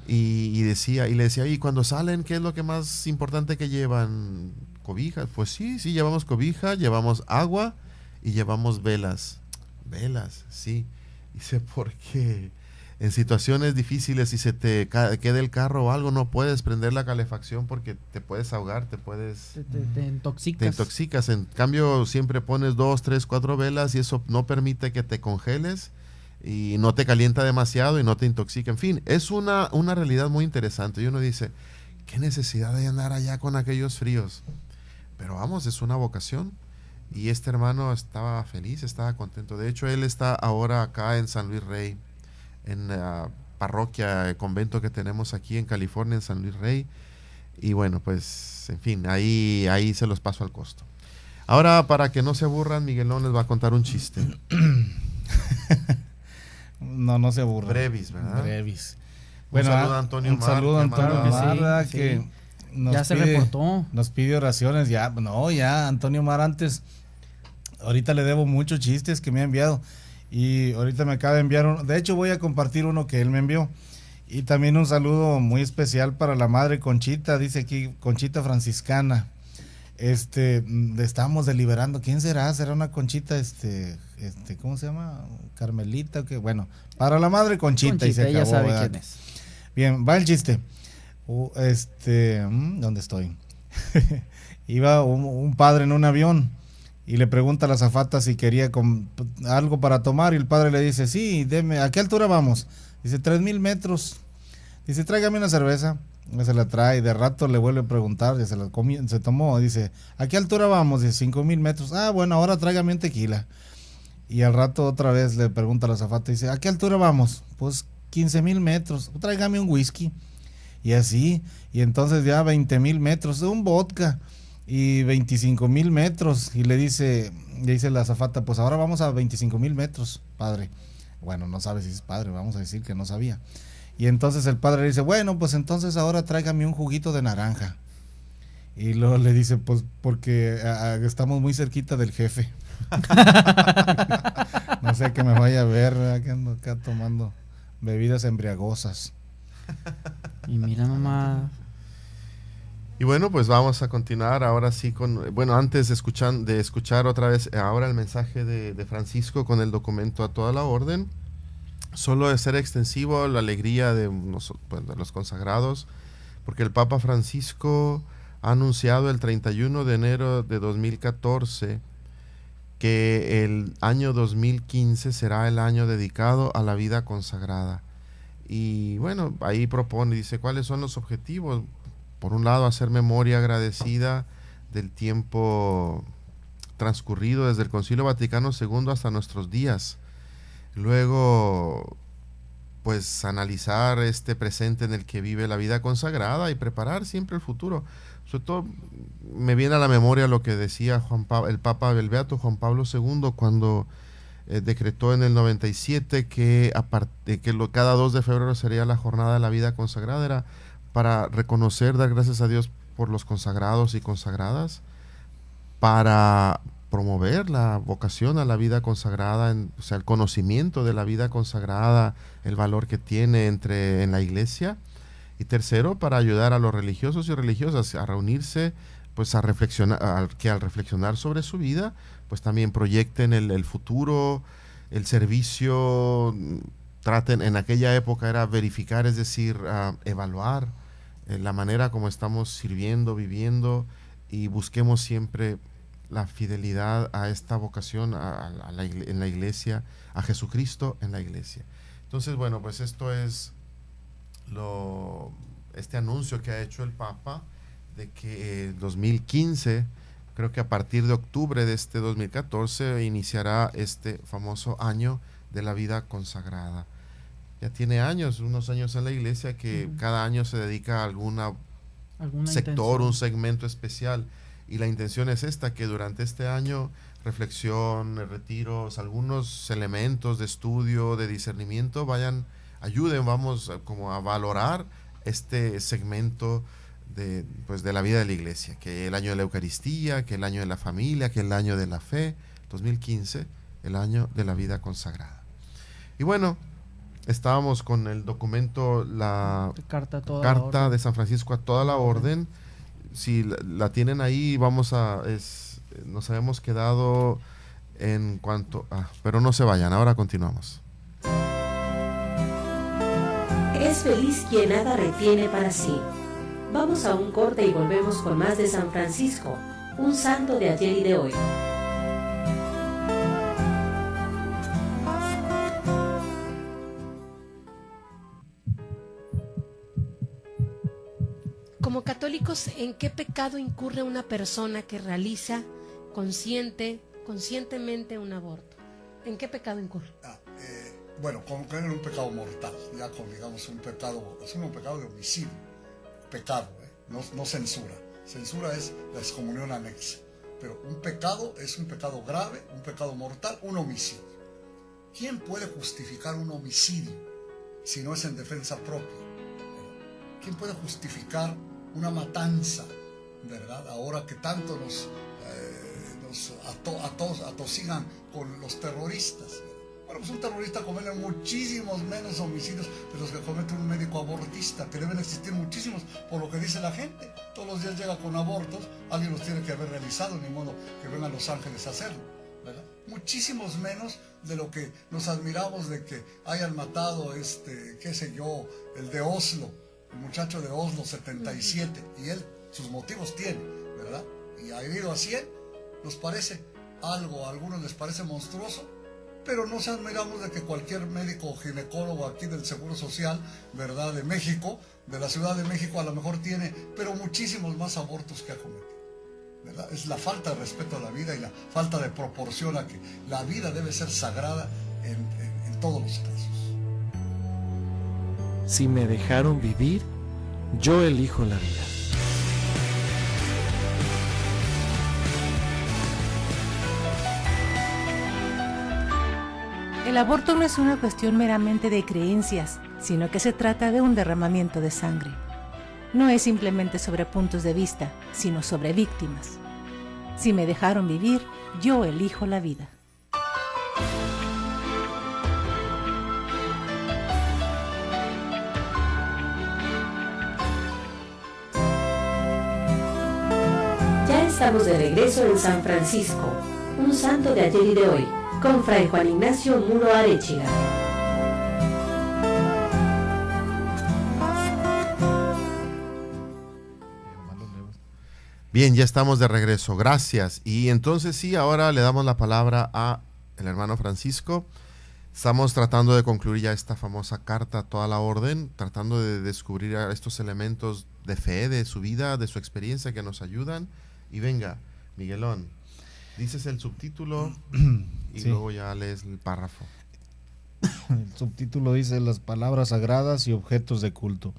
Y le decía, y cuando salen, ¿qué es lo que más importante que llevan? ¿Cobijas? Pues sí, llevamos cobija, llevamos agua y llevamos velas. Velas, sí. Dice, porque en situaciones difíciles, si se te queda el carro o algo, no puedes prender la calefacción porque te puedes ahogar, te intoxicas. Te intoxicas. En cambio, siempre pones 2, 3, 4 velas y eso no permite que te congeles y no te calienta demasiado y no te intoxica. En fin, es una realidad muy interesante. Y uno dice, ¿qué necesidad de andar allá con aquellos fríos? Pero vamos, es una vocación. Y este hermano estaba feliz, estaba contento. De hecho, él está ahora acá en San Luis Rey, en la parroquia, el convento que tenemos aquí en California, en San Luis Rey. Y bueno, pues, en fin, ahí se los paso al costo. Ahora, para que no se aburran, Miguelón les va a contar un chiste. No se aburran. Brevis, ¿verdad? Brevis. Bueno, un saludo a Antonio Mar. Un saludo a Antonio Mar, que ya se reportó. Nos pide oraciones, ya Antonio Mar antes, ahorita le debo muchos chistes que me ha enviado, y ahorita me acaba de enviar uno, de hecho voy a compartir uno que él me envió, y también un saludo muy especial para la madre Conchita, dice aquí, Conchita franciscana. Estamos deliberando, ¿quién será? ¿Será una Conchita ¿cómo se llama? Carmelita, que bueno, para la madre Conchita, y se acabó, ella sabe ¿verdad? quién es. Bien, va el chiste. ¿Dónde estoy? Iba un padre en un avión y le pregunta a la azafata si quería algo para tomar, y el padre le dice, sí, deme, ¿a qué altura vamos? Dice, 3,000 metros. Dice, tráigame una cerveza. Se la trae, de rato le vuelve a preguntar, ya se tomó, dice, ¿a qué altura vamos? Dice, 5,000 metros. Ah, bueno, ahora tráigame un tequila. Y al rato otra vez le pregunta a la azafata, dice, ¿a qué altura vamos? Pues 15,000 metros, tráigame un whisky. Y así, y entonces ya 20,000 metros, un vodka, y 25,000 metros. Y le dice la azafata, pues ahora vamos a 25,000 metros, padre. Bueno, no sabe si es padre, vamos a decir que no sabía. Y entonces el padre le dice, bueno, pues entonces ahora tráigame un juguito de naranja. Y luego le dice, pues porque estamos muy cerquita del jefe. No sé que me vaya a ver, que ando acá tomando bebidas embriagosas. Y mira nomás. Y bueno, pues vamos a continuar ahora sí antes de escuchar otra vez ahora el mensaje de Francisco con el documento a toda la orden. Solo de ser extensivo la alegría de los consagrados, porque el Papa Francisco ha anunciado el 31 de enero de 2014 que el año 2015 será el año dedicado a la vida consagrada. Y bueno, ahí propone, dice, ¿cuáles son los objetivos? Por un lado, hacer memoria agradecida del tiempo transcurrido desde el Concilio Vaticano II hasta nuestros días. Luego, pues analizar este presente en el que vive la vida consagrada y preparar siempre el futuro. Sobre todo me viene a la memoria lo que decía el Papa, el Beato Juan Pablo II, cuando decretó en el 97 que cada 2 de febrero sería la jornada de la vida consagrada. Era para reconocer, dar gracias a Dios por los consagrados y consagradas, para promover la vocación a la vida consagrada, o sea, el conocimiento de la vida consagrada, el valor que tiene en la iglesia. Y tercero, para ayudar a los religiosos y religiosas a reunirse, pues a reflexionar, que al reflexionar sobre su vida, pues también proyecten el futuro, el servicio, traten, en aquella época era verificar, es decir, evaluar la manera como estamos sirviendo, viviendo, y busquemos siempre la fidelidad a esta vocación en la iglesia, a Jesucristo en la iglesia. Entonces, bueno, pues esto es este anuncio que ha hecho el Papa de que 2015, creo que a partir de octubre de este 2014 iniciará este famoso año de la vida consagrada. Ya tiene unos años en la iglesia que cada año se dedica a algún sector, un segmento especial. Y la intención es esta, que durante este año, reflexión, retiros, algunos elementos de estudio, de discernimiento, ayuden, vamos como a valorar este segmento de la vida de la iglesia, que el año de la Eucaristía, que el año de la familia, que el año de la fe, 2015, el año de la vida consagrada. Y bueno, estábamos con el documento, la carta de San Francisco a toda la orden. Si la tienen ahí, nos habíamos quedado en cuanto pero no se vayan, ahora continuamos. Es feliz quien nada retiene para sí. Vamos a un corte y volvemos con más de San Francisco, un santo de ayer y de hoy. Como católicos, ¿en qué pecado incurre una persona que realiza conscientemente un aborto? ¿En qué pecado incurre? Bueno, como caer en un pecado mortal, ya con, digamos, un pecado de homicidio, pecado, no censura. Censura es la excomunión anexa, pero un pecado es un pecado grave, un pecado mortal, un homicidio. ¿Quién puede justificar un homicidio si no es en defensa propia? ¿Quién puede justificar una matanza, verdad? Ahora que tanto nos atosigan con los terroristas. Bueno, pues un terrorista comete muchísimos menos homicidios de los que comete un médico abortista, que deben existir muchísimos, por lo que dice la gente. Todos los días llega con abortos, alguien los tiene que haber realizado, ni modo que vengan los ángeles a hacerlo, ¿verdad? muchísimos menos de lo que nos admiramos de que hayan matado, qué sé yo, el de Oslo, el muchacho de Oslo, 77, y él sus motivos tiene, ¿verdad? Y ha ido a 100, nos parece algo, a algunos les parece monstruoso, pero nos admiramos de que cualquier médico o ginecólogo aquí del Seguro Social, ¿verdad?, de México, de la Ciudad de México, a lo mejor tiene, pero muchísimos más abortos que ha cometido, ¿verdad? Es la falta de respeto a la vida y la falta de proporción a que la vida debe ser sagrada en todos los casos. Si me dejaron vivir, yo elijo la vida. El aborto no es una cuestión meramente de creencias, sino que se trata de un derramamiento de sangre. No es simplemente sobre puntos de vista, sino sobre víctimas. Si me dejaron vivir, yo elijo la vida. Ya estamos de regreso en San Francisco, un santo de ayer y de hoy, con Fray Juan Ignacio Muro Arechiga. Bien, ya estamos de regreso, gracias. Y entonces sí, ahora le damos la palabra a el hermano Francisco. Estamos tratando de concluir ya esta famosa carta a toda la orden, tratando de descubrir estos elementos de fe, de su vida, de su experiencia que nos ayudan. Y venga, Miguelón, dices el subtítulo y luego ya lees el párrafo. El subtítulo dice las palabras sagradas y objetos de culto.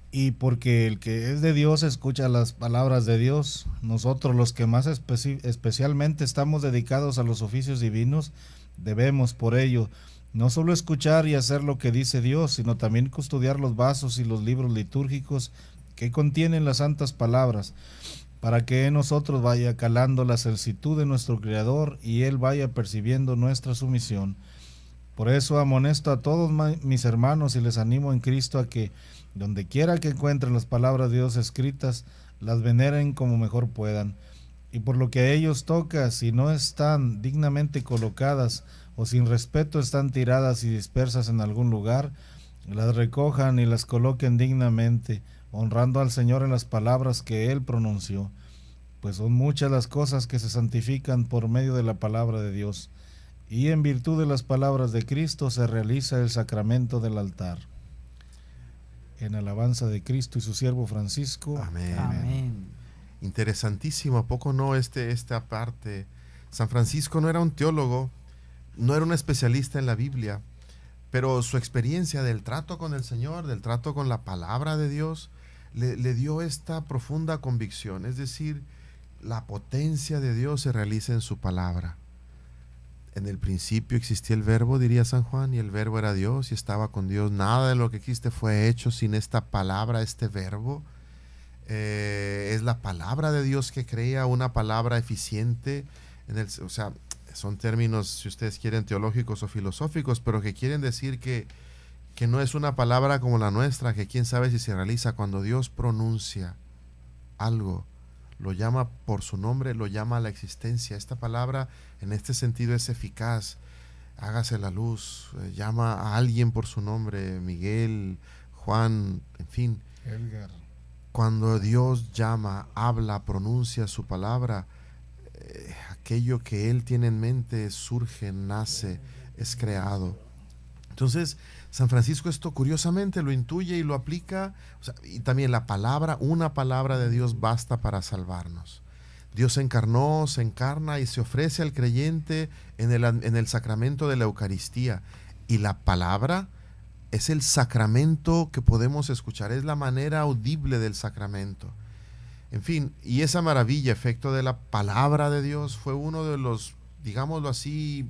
Y porque el que es de Dios escucha las palabras de Dios, nosotros los que más especialmente estamos dedicados a los oficios divinos, debemos por ello no solo escuchar y hacer lo que dice Dios, sino también custodiar los vasos y los libros litúrgicos que contienen las santas palabras, para que en nosotros vaya calando la celsitud de nuestro Creador y Él vaya percibiendo nuestra sumisión. Por eso amonesto a todos mis hermanos y les animo en Cristo a que, donde quiera que encuentren las palabras de Dios escritas, las veneren como mejor puedan. Y por lo que a ellos toca, si no están dignamente colocadas o sin respeto están tiradas y dispersas en algún lugar, las recojan y las coloquen dignamente, honrando al Señor en las palabras que Él pronunció, pues son muchas las cosas que se santifican por medio de la palabra de Dios, y en virtud de las palabras de Cristo se realiza el sacramento del altar. En alabanza de Cristo y su siervo Francisco. Amén. Amén. Interesantísimo, ¿a poco no esta parte? San Francisco no era un teólogo, no era un especialista en la Biblia, pero su experiencia del trato con el Señor, del trato con la palabra de Dios, le dio esta profunda convicción, es decir, la potencia de Dios se realiza en su palabra. En el principio existía el verbo, diría San Juan, y el verbo era Dios y estaba con Dios. Nada de lo que existe fue hecho sin esta palabra, este verbo. Es la palabra de Dios que crea una palabra eficiente. O sea, son términos, si ustedes quieren, teológicos o filosóficos, pero que quieren decir que no es una palabra como la nuestra, que quién sabe si se realiza cuando Dios pronuncia algo. Lo llama por su nombre, lo llama a la existencia. Esta palabra en este sentido es eficaz. Hágase la luz, llama a alguien por su nombre, Miguel, Juan, en fin. Edgar. Cuando Dios llama, habla, pronuncia su palabra, aquello que Él tiene en mente surge, nace, es creado. Entonces, San Francisco esto curiosamente lo intuye y lo aplica, y también la palabra, una palabra de Dios basta para salvarnos. Dios se encarnó, se encarna y se ofrece al creyente en el sacramento de la Eucaristía. Y la palabra es el sacramento que podemos escuchar, es la manera audible del sacramento. En fin, y esa maravilla, efecto de la palabra de Dios, fue uno de los, digámoslo así,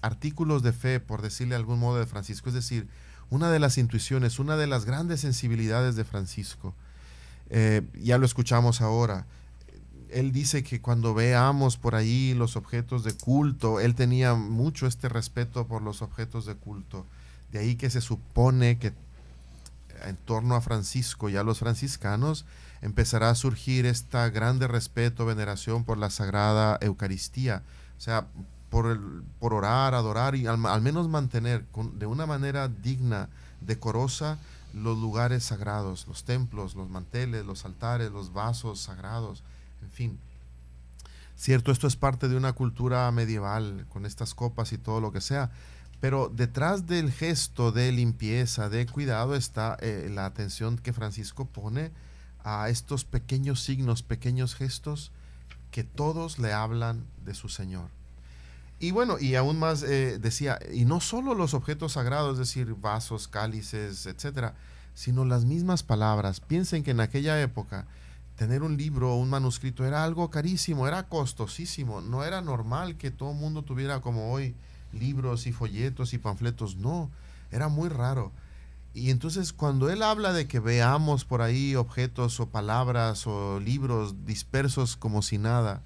artículos de fe, por decirle de algún modo, de Francisco. Es decir, una de las intuiciones, una de las grandes sensibilidades de Francisco. Ya lo escuchamos ahora. Él dice que cuando veamos por ahí los objetos de culto, él tenía mucho este respeto por los objetos de culto. De ahí que se supone que en torno a Francisco y a los franciscanos empezará a surgir esta grande respeto, veneración por la Sagrada Eucaristía, O sea, por orar, adorar y al menos mantener de una manera digna, decorosa, los lugares sagrados, los templos, los manteles, los altares, los vasos sagrados, en fin. Cierto, esto es parte de una cultura medieval, con estas copas y todo lo que sea, pero detrás del gesto de limpieza, de cuidado, está la atención que Francisco pone a estos pequeños signos, pequeños gestos que todos le hablan de su Señor. Y bueno, y aún más decía, y no solo los objetos sagrados, es decir, vasos, cálices, etcétera, sino las mismas palabras. Piensen que en aquella época tener un libro o un manuscrito era algo carísimo, era costosísimo, no era normal que todo el mundo tuviera como hoy libros y folletos y panfletos, no, era muy raro. Y entonces cuando él habla de que veamos por ahí objetos o palabras o libros dispersos como si nada,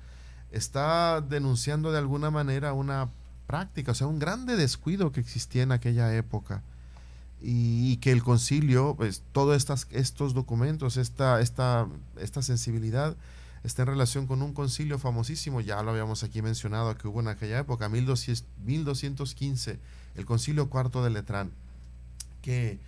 está denunciando de alguna manera una práctica, o sea, un grande descuido que existía en aquella época. Y que el concilio, pues todos estos documentos, esta sensibilidad está en relación con un concilio famosísimo, ya lo habíamos aquí mencionado, que hubo en aquella época, 1215, el concilio cuarto de Letrán, que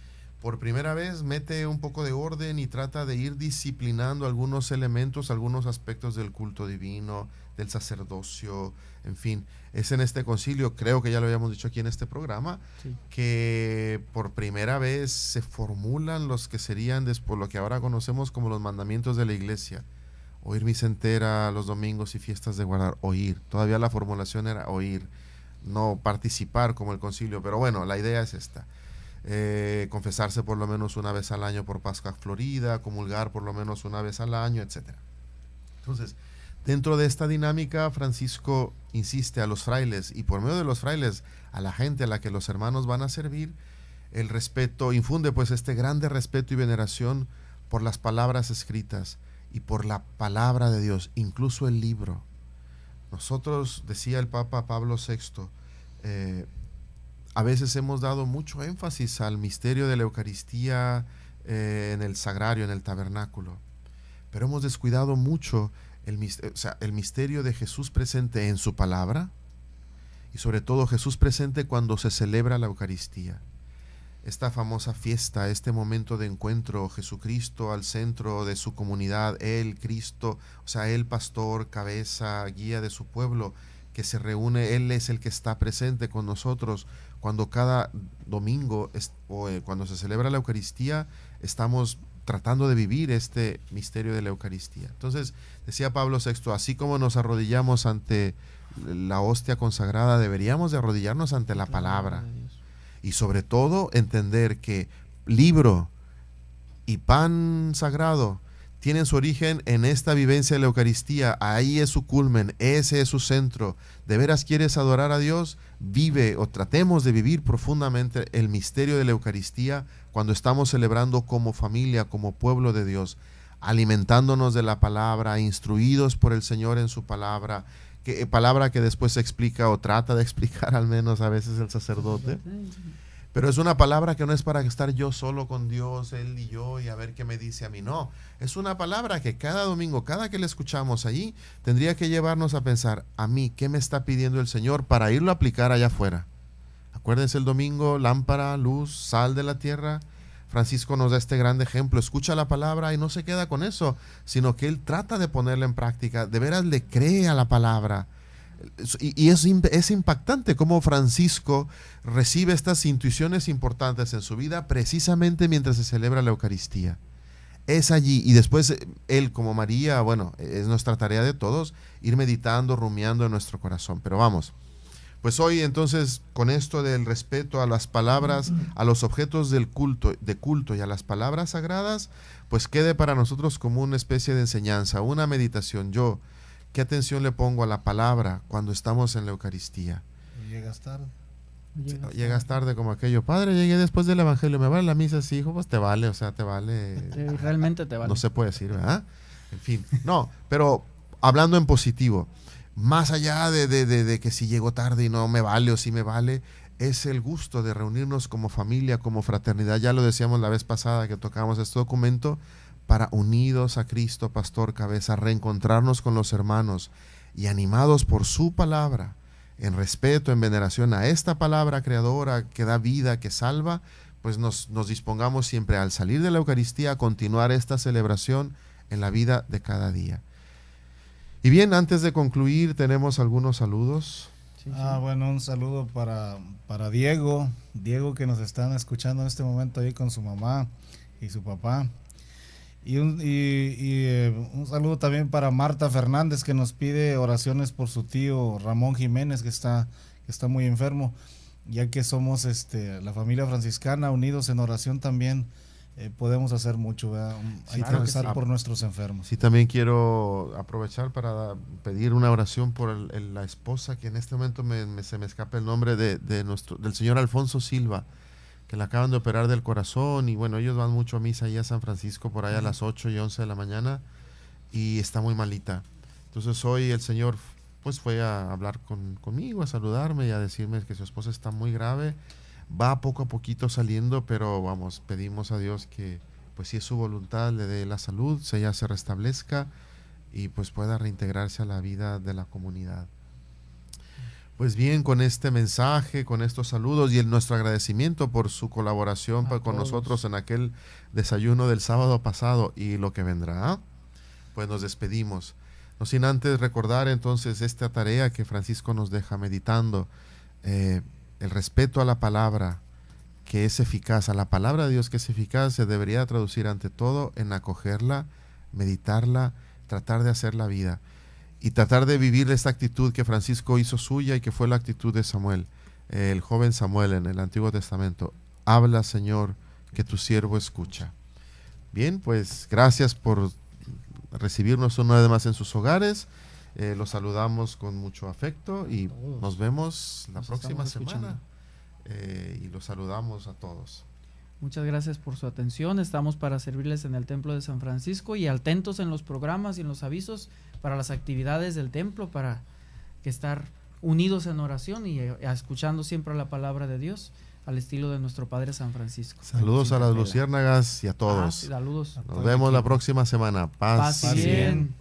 por primera vez mete un poco de orden y trata de ir disciplinando algunos elementos, algunos aspectos del culto divino, del sacerdocio, en fin. Es en este concilio, creo que ya lo habíamos dicho aquí en este programa, sí, que por primera vez se formulan los que serían después lo que ahora conocemos como los mandamientos de la iglesia. Oír misa entera los domingos y fiestas de guardar, oír. Todavía la formulación era oír, no participar como el concilio, pero bueno, la idea es esta. Confesarse por lo menos una vez al año por Pascua Florida, comulgar por lo menos una vez al año, etcétera. Entonces, dentro de esta dinámica, Francisco insiste a los frailes y por medio de los frailes a la gente a la que los hermanos van a servir, el respeto, infunde pues este grande respeto y veneración por las palabras escritas y por la palabra de Dios, incluso el libro. Nosotros, decía el Papa Pablo VI, a veces hemos dado mucho énfasis al misterio de la Eucaristía en el sagrario, en el tabernáculo, pero hemos descuidado mucho el misterio de Jesús presente en su palabra y sobre todo Jesús presente cuando se celebra la Eucaristía. Esta famosa fiesta, este momento de encuentro, Jesucristo al centro de su comunidad, Él, Cristo, o sea, Él pastor, cabeza, guía de su pueblo, que se reúne, Él es el que está presente con nosotros. Cuando cada domingo cuando se celebra la Eucaristía, estamos tratando de vivir este misterio de la Eucaristía. Entonces, decía Pablo VI, así como nos arrodillamos ante la hostia consagrada, deberíamos de arrodillarnos ante la palabra. Y sobre todo, entender que libro y pan sagrado tienen su origen en esta vivencia de la Eucaristía. Ahí es su culmen, ese es su centro. ¿De veras quieres adorar a Dios? Vive o tratemos de vivir profundamente el misterio de la Eucaristía cuando estamos celebrando como familia, como pueblo de Dios, alimentándonos de la palabra, instruidos por el Señor en su palabra, palabra que después se explica o trata de explicar al menos a veces el sacerdote. Pero es una palabra que no es para estar yo solo con Dios, Él y yo, y a ver qué me dice a mí. No, es una palabra que cada domingo, cada que la escuchamos allí, tendría que llevarnos a pensar, a mí, ¿qué me está pidiendo el Señor para irlo a aplicar allá afuera? Acuérdense el domingo, lámpara, luz, sal de la tierra. Francisco nos da este gran ejemplo, escucha la palabra y no se queda con eso, sino que él trata de ponerla en práctica, de veras le cree a la palabra. Y es impactante cómo Francisco recibe estas intuiciones importantes en su vida precisamente mientras se celebra la Eucaristía. Es allí, y después él como María, bueno, es nuestra tarea de todos, ir meditando, rumiando en nuestro corazón. Pero vamos, pues hoy entonces con esto del respeto a las palabras, a los objetos de culto y a las palabras sagradas, pues quede para nosotros como una especie de enseñanza, una meditación. ¿Qué atención le pongo a la palabra cuando estamos en la Eucaristía? Llegas tarde. Llegas tarde como aquello. Padre, llegué después del Evangelio. ¿Me vale la misa? Sí, hijo, pues te vale, o sea, te vale. Realmente te vale. No se puede decir, ¿verdad? En fin, no, pero hablando en positivo, más allá de que si llego tarde y no me vale o si me vale, es el gusto de reunirnos como familia, como fraternidad. Ya lo decíamos la vez pasada que tocábamos este documento, para unidos a Cristo, pastor, cabeza, reencontrarnos con los hermanos y animados por su palabra, en respeto, en veneración a esta palabra creadora que da vida, que salva, pues nos dispongamos siempre al salir de la Eucaristía a continuar esta celebración en la vida de cada día. Y bien, antes de concluir, tenemos algunos saludos. Bueno, un saludo para Diego que nos están escuchando en este momento ahí con su mamá y su papá. Y un saludo también para Marta Fernández, que nos pide oraciones por su tío Ramón Jiménez, que está muy enfermo, ya que somos la familia franciscana, unidos en oración también. Podemos hacer mucho, ¿verdad? Hay que rezar por nuestros enfermos. Sí, también quiero aprovechar para pedir una oración por la esposa, que en este momento se me escapa el nombre del señor Alfonso Silva, que le acaban de operar del corazón, y bueno, ellos van mucho a misa allá a San Francisco por allá a las 8 y 11 de la mañana, y está muy malita. Entonces hoy el señor pues fue a hablar conmigo, a saludarme y a decirme que su esposa está muy grave. Va poco a poquito saliendo, pero vamos, pedimos a Dios que, pues si es su voluntad, le dé la salud, ella se restablezca y pues pueda reintegrarse a la vida de la comunidad. Pues bien, con este mensaje, con estos saludos y nuestro agradecimiento por su colaboración con nosotros en aquel desayuno del sábado pasado y lo que vendrá, pues nos despedimos. No sin antes recordar entonces esta tarea que Francisco nos deja meditando, el respeto a la palabra que es eficaz, a la palabra de Dios que es eficaz, se debería traducir ante todo en acogerla, meditarla, tratar de hacer la vida y tratar de vivir esta actitud que Francisco hizo suya y que fue la actitud de Samuel, el joven Samuel en el Antiguo Testamento. Habla, Señor, que tu siervo escucha. Bien, pues gracias por recibirnos una vez más en sus hogares. Los saludamos con mucho afecto y nos vemos la próxima semana. Y los saludamos a todos. Muchas gracias por su atención. Estamos para servirles en el Templo de San Francisco y atentos en los programas y en los avisos para las actividades del templo, para que estar unidos en oración y escuchando siempre la palabra de Dios al estilo de nuestro Padre San Francisco. Saludos a las luciérnagas y a todos. Saludos. Nos vemos la próxima semana. Paz bien.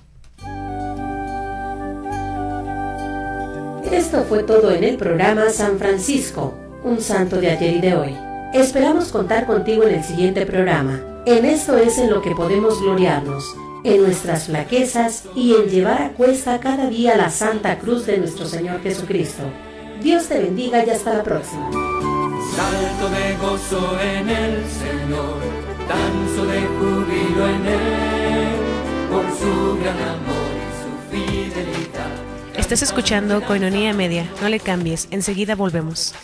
Esto fue todo en el programa San Francisco, un santo de ayer y de hoy. Esperamos contar contigo en el siguiente programa. En esto es en lo que podemos gloriarnos, en nuestras flaquezas y en llevar a cuesta cada día la santa cruz de nuestro Señor Jesucristo. Dios te bendiga y hasta la próxima. Salto de gozo en el Señor, danzo de júbilo en Él, por su gran amor y su fidelidad. Estás escuchando Koinonia Media, no le cambies, enseguida volvemos.